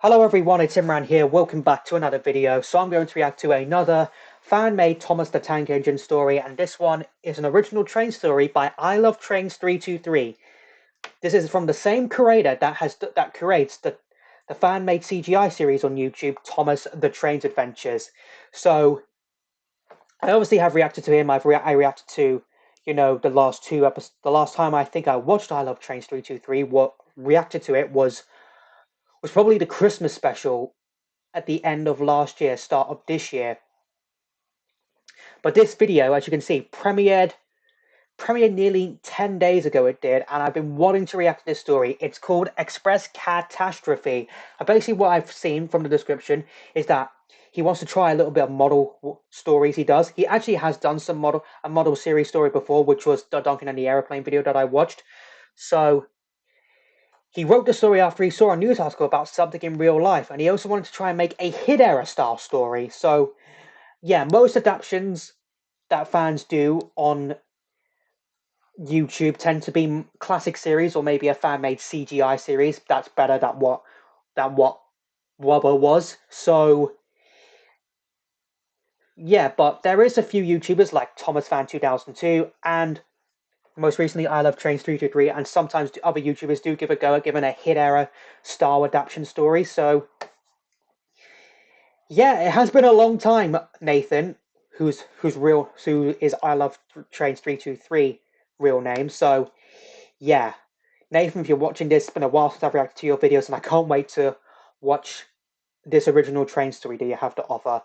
Hello everyone, it's Imran here. Welcome back to another video. So I'm going to react to another fan-made Thomas the Tank Engine story, and this one is an original Trainz story by I Love Trainz 323. This is from the same creator that creates the fan-made CGI series on YouTube, Thomas the Trainz Adventures. So I obviously have reacted to him. I reacted to, the last two episodes. The last time I think I watched I Love Trainz 323, what reacted to it was probably the Christmas special at the end of last year, start of this year. But this video, as you can see, premiered nearly 10 days ago. It did, and I've been wanting to react to this story. It's called Express Cat-astrophe. And basically what I've seen from the description is that he wants to try a little bit of model stories. He actually has done some model series story before, which was the Duncan and the Aeroplane video that I watched. So he wrote the story after he saw a news article about something in real life, and he also wanted to try and make a Hid Era style story. So, yeah, most adaptations that fans do on YouTube tend to be classic series or maybe a fan-made CGI series. That's better than what Wubba was. So, yeah, but there is a few YouTubers like Thomas Fan 2002 and most recently, I Love Trainz 323, and sometimes other YouTubers do give a go at giving a Hid Era style adaptation story. So, yeah, it has been a long time. Nathan, who is I Love Trainz 323 real name. So, yeah, Nathan, if you're watching this, it's been a while since I've reacted to your videos, and I can't wait to watch this original Trainz story that you have to offer.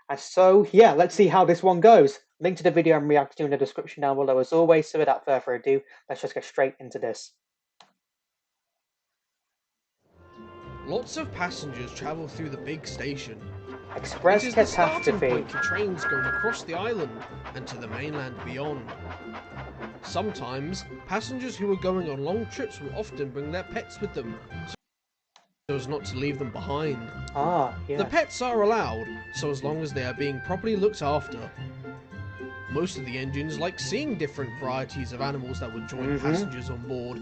And so, yeah, let's see how this one goes. Link to the video I'm reacting to in the description down below as always. So without further ado, let's just get straight into this. Lots of passengers travel through the big station. Express It is the starting Cat-astrophe. point for trains going across the island and to the mainland beyond. Sometimes, passengers who are going on long trips will often bring their pets with them, so as not to leave them behind. Ah, yeah. The pets are allowed, so as long as they are being properly looked after. Most of the engines like seeing different varieties of animals that would join passengers on board.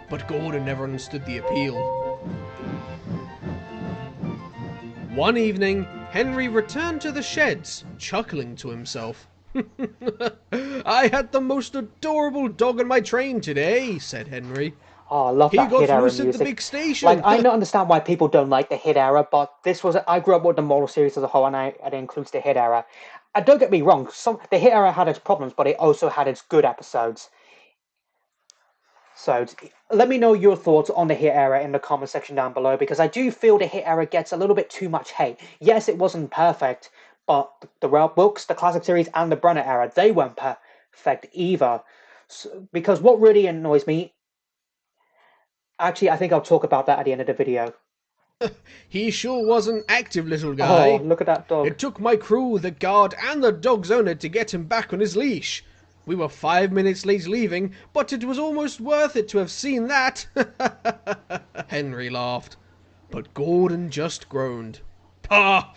But Gordon never understood the appeal. One evening, Henry returned to the sheds, chuckling to himself. I had the most adorable dog on my train today, said Henry. Oh, I love that Hid Era music. At the big station. Like, I don't understand why people don't like the Hid Era, but I grew up with the model series as a whole, and it includes the Hid Era. And don't get me wrong, the Hid Era had its problems, but it also had its good episodes. So, let me know your thoughts on the Hit Era in the comment section down below, because I do feel the Hit Era gets a little bit too much hate. Yes, it wasn't perfect, but the Rail books, the Classic Series, and the Brenner Era, they weren't perfect either. So, because what really annoys me, actually, I think I'll talk about that at the end of the video. He sure was an active little guy. Oh, look at that dog. It took my crew, the guard, and the dog's owner to get him back on his leash. We were 5 minutes late leaving, but it was almost worth it to have seen that. Henry laughed, but Gordon just groaned. Pah!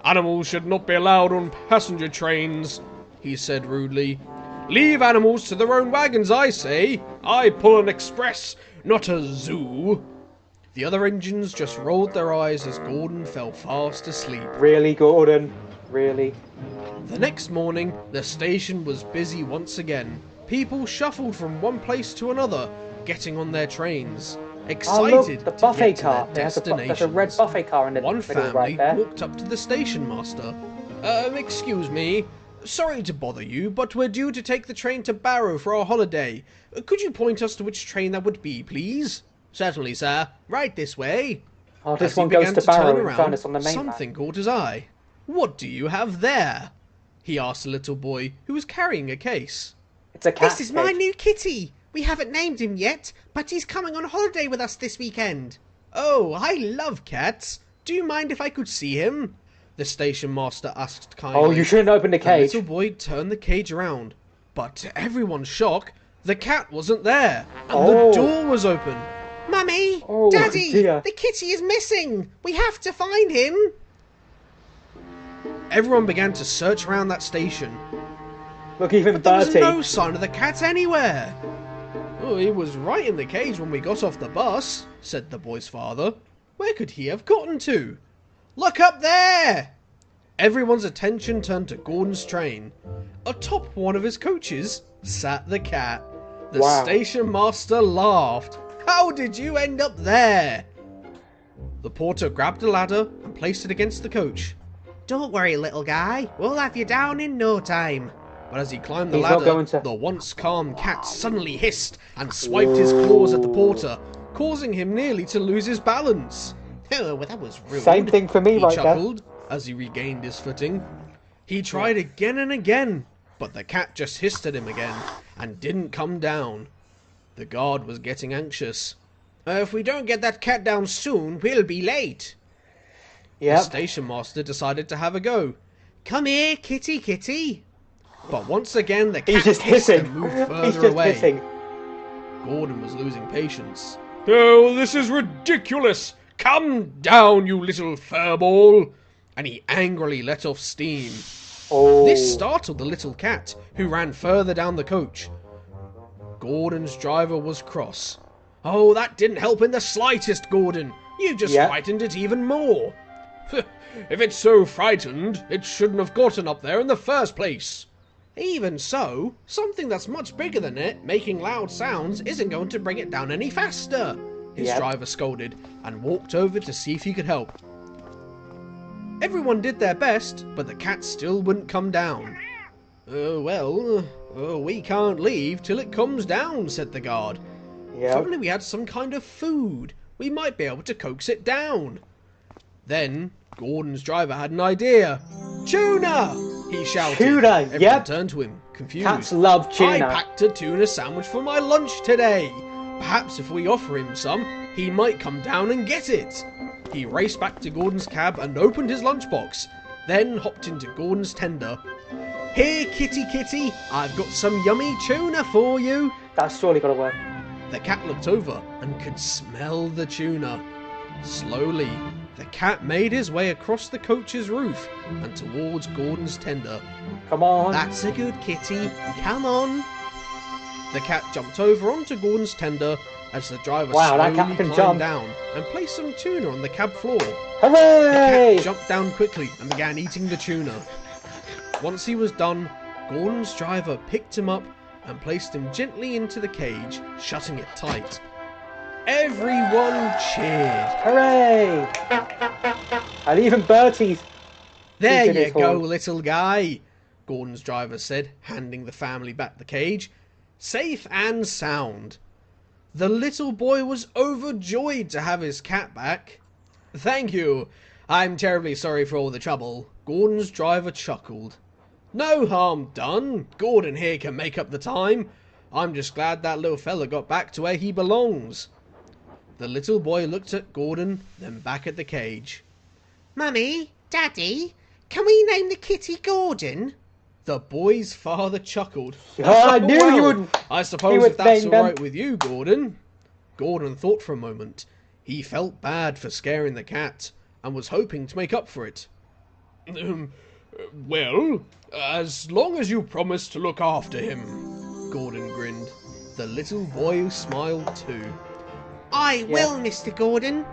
Animals should not be allowed on passenger trains, he said rudely. Leave animals to their own wagons, I say. I pull an express, not a zoo. The other engines just rolled their eyes as Gordon fell fast asleep. Really, Gordon? Really? The next morning, the station was busy once again. People shuffled from one place to another, getting on their trains, excited the buffet to car. get to their destinations. There's a red buffet car in the One middle family right there. walked up to the station master. Excuse me. Sorry to bother you, but we're due to take the train to Barrow for our holiday. Could you point us to which train that would be, please? Certainly, sir. Right this way. Oh, this one goes to Barrow in fairness on the mainland. Something caught his eye. What do you have there? He asked a little boy who was carrying a case. It's a cat. This is my new kitty. We haven't named him yet, but he's coming on holiday with us this weekend. Oh, I love cats. Do you mind if I could see him? The station master asked kindly. Oh, you shouldn't open the cage. The little boy turned the cage around, but to everyone's shock, the cat wasn't there, and the door was open. Mummy! Oh, Daddy! dear. The kitty is missing! We have to find him! Everyone began to search around that station. Look, even But there was Bertie. no sign of the cat anywhere. Oh, he was right in the cage when we got off the bus, said the boy's father. Where could he have gotten to? Look up there! Everyone's attention turned to Gordon's train. Atop one of his coaches sat the cat. The Wow. station master laughed. How did you end up there? The porter grabbed a ladder and placed it against the coach. Don't worry, little guy. We'll have you down in no time. But as he climbed the He's not ladder, going to- the once calm cat suddenly hissed and swiped his claws at the porter, causing him nearly to lose his balance. Oh, well, that was rude. Same thing for me He right there. chuckled as he regained his footing. He tried again and again, but the cat just hissed at him again and didn't come down. The guard was getting anxious. If we don't get that cat down soon, we'll be late. The Yep. station master decided to have a go. Come here, kitty, kitty. But once again, the He's cat just hissed hissing. and moved He's further just away. hissing. Gordon was losing patience. Oh, this is ridiculous! Come down, you little furball! And he angrily let off steam. Oh. This startled the little cat, who ran further down the coach. Gordon's driver was cross. Oh, that didn't help in the slightest, Gordon. You just Yep. frightened it even more. If it's so frightened, it shouldn't have gotten up there in the first place. Even so, something that's much bigger than it, making loud sounds, isn't going to bring it down any faster. His Yep. driver scolded and walked over to see if he could help. Everyone did their best, but the cat still wouldn't come down. We can't leave till it comes down, said the guard. If Yep. only we had some kind of food, we might be able to coax it down. Then Gordon's driver had an idea. Tuna! He shouted. Tuna, Everyone yep. turned to him, confused. Cats love I tuna. packed a tuna sandwich for my lunch today. Perhaps if we offer him some, he might come down and get it. He raced back to Gordon's cab and opened his lunchbox, then hopped into Gordon's tender. Here, kitty kitty, I've got some yummy tuna for you. That's surely gotta work. The cat looked over and could smell the tuna. Slowly, the cat made his way across the coach's roof and towards Gordon's tender. Come on. That's a good kitty. Come on. The cat jumped over onto Gordon's tender as the driver Wow, that slowly cat can climbed jump. down and placed some tuna on the cab floor. The Hooray! cat jumped down quickly and began eating the tuna. Once he was done, Gordon's driver picked him up and placed him gently into the cage, shutting it tight. Everyone cheered. Hooray! And even Bertie's. There He did you his go, horn. little guy, Gordon's driver said, handing the family back the cage. Safe and sound. The little boy was overjoyed to have his cat back. Thank you. I'm terribly sorry for all the trouble. Gordon's driver chuckled. No harm done. Gordon here can make up the time. I'm just glad that little fella got back to where he belongs. The little boy looked at Gordon, then back at the cage. Mummy, Daddy, can we name the kitty Gordon? The boy's father chuckled. Oh, I knew you Well, wouldn't. I suppose would if that's name them. alright with you, Gordon. Gordon thought for a moment. He felt bad for scaring the cat, and was hoping to make up for it. Well, as long as you promise to look after him, Gordon grinned. The little boy smiled too. I will, Mr. Gordon.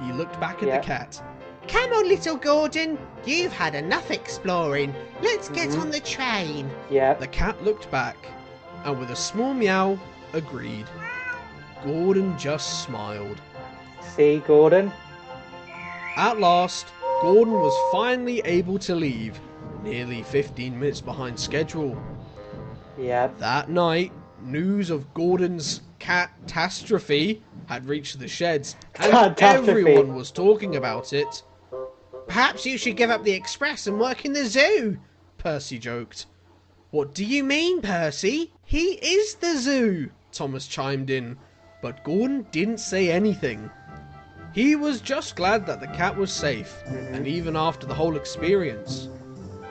He looked back at Yeah. the cat. Come on, little Gordon. You've had enough exploring. Let's get on the train. Yeah. The cat looked back, and with a small meow, agreed. Gordon just smiled. See, Gordon? At last, Gordon was finally able to leave, nearly 15 minutes behind schedule. Yeah. That night, news of Gordon's cat-astrophe had reached the sheds, and Cat-astrophe. everyone was talking about it. Perhaps you should give up the express and work in the zoo. Percy joked. What do you mean, Percy? He is the zoo, Thomas chimed in, but Gordon didn't say anything. He was just glad that the cat was safe, and even after the whole experience.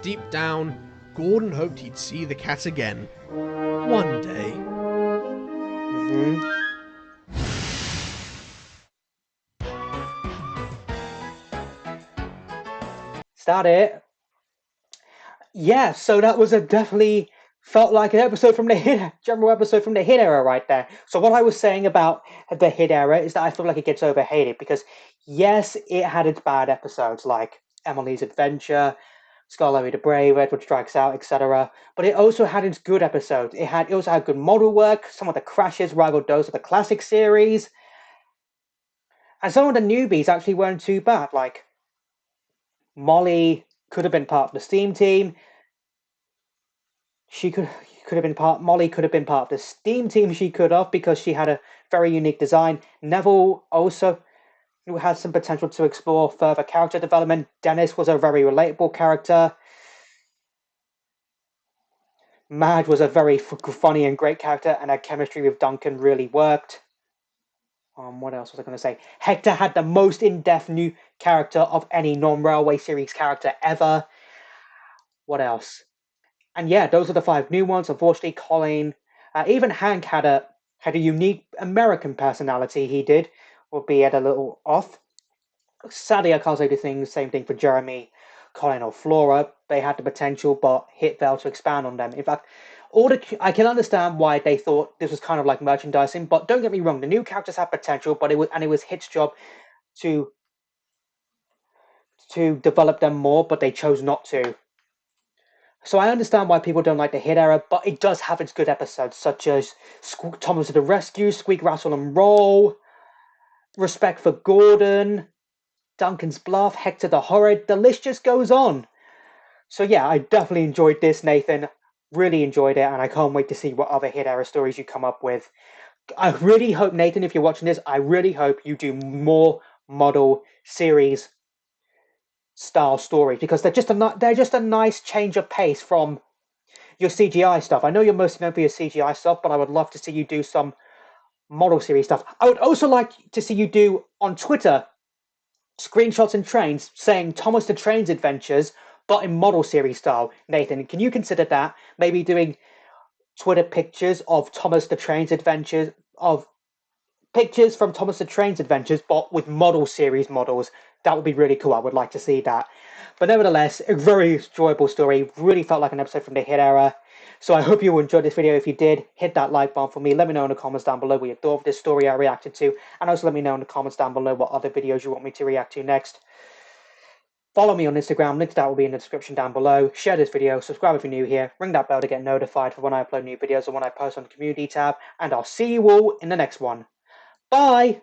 Deep down, Gordon hoped he'd see the cat again. One day. Mhm. Is that it? Yeah, so that was a definitely Felt like an episode from the Hit, general episode from the Hit era right there. So what I was saying about the Hit era is that I feel like it gets overhated because yes, it had its bad episodes like Emily's Adventure, Scarlet the Brave, Edward Strikes Out, etc. But it also had its good episodes. It also had good model work. Some of the crashes rivaled those of the classic series, and some of the newbies actually weren't too bad. Like Molly could have been part of the Steam team. She could have been part. Molly could have been part of the Steam team. She could have because she had a very unique design. Neville also had some potential to explore further character development. Dennis was a very relatable character. Madge was a very funny and great character, and her chemistry with Duncan really worked. What else was I going to say? Hector had the most in-depth new character of any non-Railway series character ever. What else? And yeah, those are the 5 new ones. Unfortunately, Colin, even Hank had a unique American personality. He did, albeit a little off. Sadly, I can't say the same thing for Jeremy, Colin, or Flora. They had the potential, but Hit failed to expand on them. In fact, I can understand why they thought this was kind of like merchandising. But don't get me wrong, the new characters have potential, but it was Hit's job to develop them more, but they chose not to. So I understand why people don't like the Hit era, but it does have its good episodes, such as Thomas to the Rescue, Squeak, Rattle, and Roll, Respect for Gordon, Duncan's Bluff, Hector the Horrid. The list just goes on. So yeah, I definitely enjoyed this, Nathan. Really enjoyed it, and I can't wait to see what other Hit era stories you come up with. I really hope, Nathan, if you're watching this, I really hope you do more model series style stories because they're just a nice change of pace from your CGI stuff. I know you're mostly known for your CGI stuff, but I would love to see you do some model series stuff. I would also like to see you do on Twitter screenshots and trains saying Thomas the Train's adventures, but in model series style. Nathan, can you consider that? Maybe doing Twitter pictures of Thomas the Train's adventures, of pictures from Thomas the Train's adventures, but with model series models. That would be really cool. I would like to see that. But nevertheless, a very enjoyable story. Really felt like an episode from the Hit era. So I hope you enjoyed this video. If you did, hit that like button for me. Let me know in the comments down below what you thought of this story I reacted to. And also let me know in the comments down below what other videos you want me to react to next. Follow me on Instagram, links to that will be in the description down below. Share this video, subscribe if you're new here, ring that bell to get notified for when I upload new videos or when I post on the community tab, and I'll see you all in the next one. Bye!